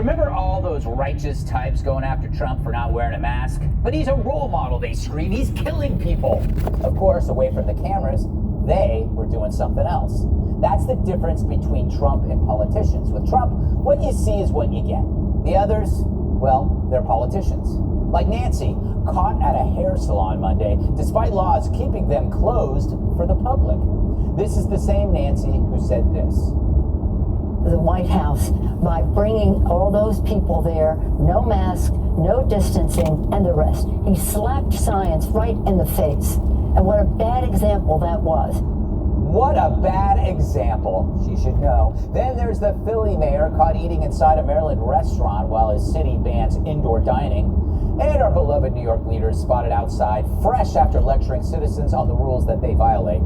Remember all those righteous types going after Trump for not wearing a mask? But he's a role model, they scream. He's killing people. Of course, away from the cameras, they were doing something else. That's the difference between Trump and politicians. With Trump, what you see is what you get. The others, well, they're politicians. Like Nancy, caught at a hair salon Monday, despite laws keeping them closed for the public. This is the same Nancy who said this. The White House, by bringing all those people there, no mask, no distancing, and the rest. He slapped science right in the face. And what a bad example that was. What a bad example, she should know. Then there's the Philly mayor caught eating inside a Maryland restaurant while his city bans indoor dining. And our beloved New York leaders spotted outside, fresh after lecturing citizens on the rules that they violate.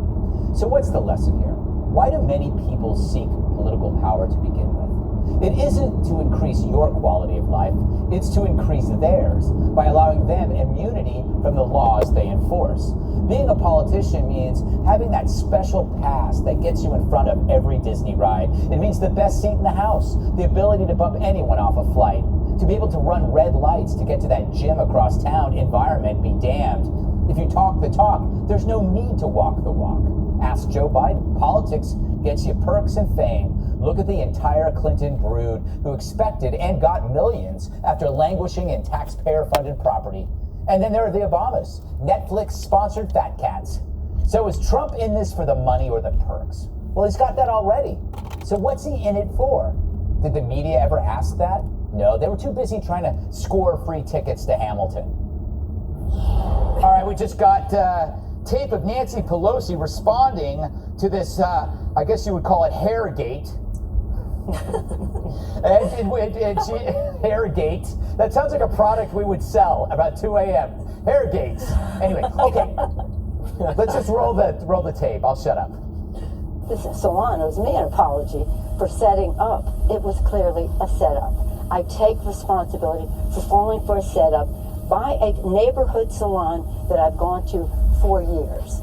So what's the lesson here? Why do many people seek political power to begin with? It isn't to increase your quality of life, it's to increase theirs by allowing them immunity from the laws they enforce. Being a politician means having that special pass that gets you in front of every Disney ride. It means the best seat in the house, the ability to bump anyone off a flight, to be able to run red lights to get to that gym across town. Environment be damned. If you talk the talk, there's no need to walk the walk. Ask Joe Biden. Politics gets you perks and fame. Look at the entire Clinton brood who expected and got millions after languishing in taxpayer-funded property. And then there are the Obamas, Netflix-sponsored fat cats. So is Trump in this for the money or the perks? Well, he's got that already. So what's he in it for? Did the media ever ask that? No, they were too busy trying to score free tickets to Hamilton. All right, we just got tape of Nancy Pelosi responding to this, I guess you would call it Hairgate. and she, Hairgate. That sounds like a product we would sell about 2 a.m. Hairgates. Anyway, okay. Let's just roll the tape. I'll shut up. This salon owes me an apology for setting up. It was clearly a setup. I take responsibility for falling for a setup by a neighborhood salon that I've gone to for years.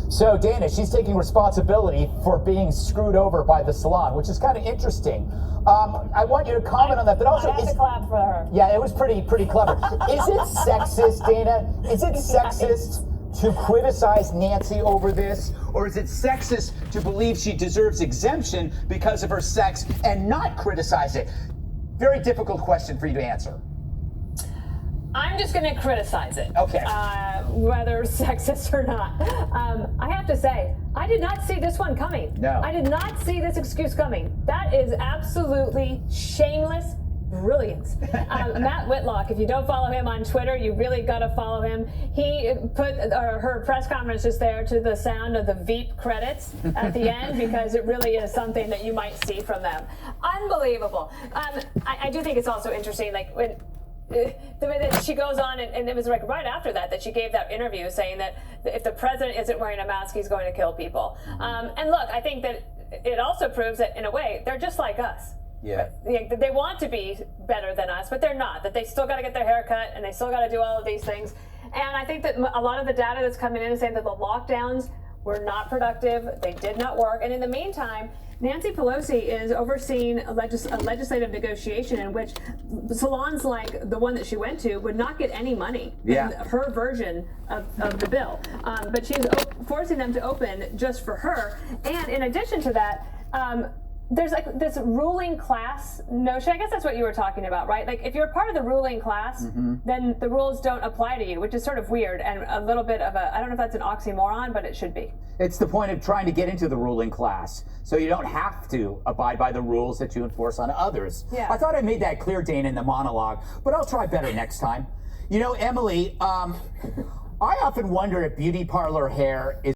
So, Dana, she's taking responsibility for being screwed over by the salon, which is kind of interesting. I want you to comment on that, but also... I have to clap for her. Yeah, it was pretty clever. Is it sexist, Dana? Is it sexist to criticize Nancy over this? Or is it sexist to believe she deserves exemption because of her sex and not criticize it? Very difficult question for you to answer. I'm just going to criticize it. Okay. Whether sexist or not. I have to say, I did not see this one coming. No. I did not see this excuse coming. That is absolutely shameless brilliance. Matt Whitlock, if you don't follow him on Twitter, you really got to follow him. He put her press conference just there to the sound of the Veep credits at the end, because it really is something that you might see from them. Unbelievable. I do think it's also interesting, like when the way that she goes on, and it was like right after that she gave that interview saying that if the president isn't wearing a mask, he's going to kill people. And look, I think that it also proves that in a way they're just like us. Yeah. They want to be better than us, but they're not. That they still got to get their hair cut and they still got to do all of these things. And I think that a lot of the data that's coming in is saying that the lockdowns were not productive. They did not work. And in the meantime, Nancy Pelosi is overseeing a legislative negotiation in which salons like the one that she went to would not get any money in her version of the bill. But she's forcing them to open just for her. And in addition to that, there's like this ruling class notion. I guess that's what you were talking about, right? Like if you're part of the ruling class, then the rules don't apply to you, which is sort of weird and a little bit of I don't know if that's an oxymoron, but it should be. It's the point of trying to get into the ruling class, so you don't have to abide by the rules that you enforce on others. Yeah. I thought I made that clear, Dana, in the monologue, but I'll try better next time. You know, Emily, I often wonder if beauty parlor hair is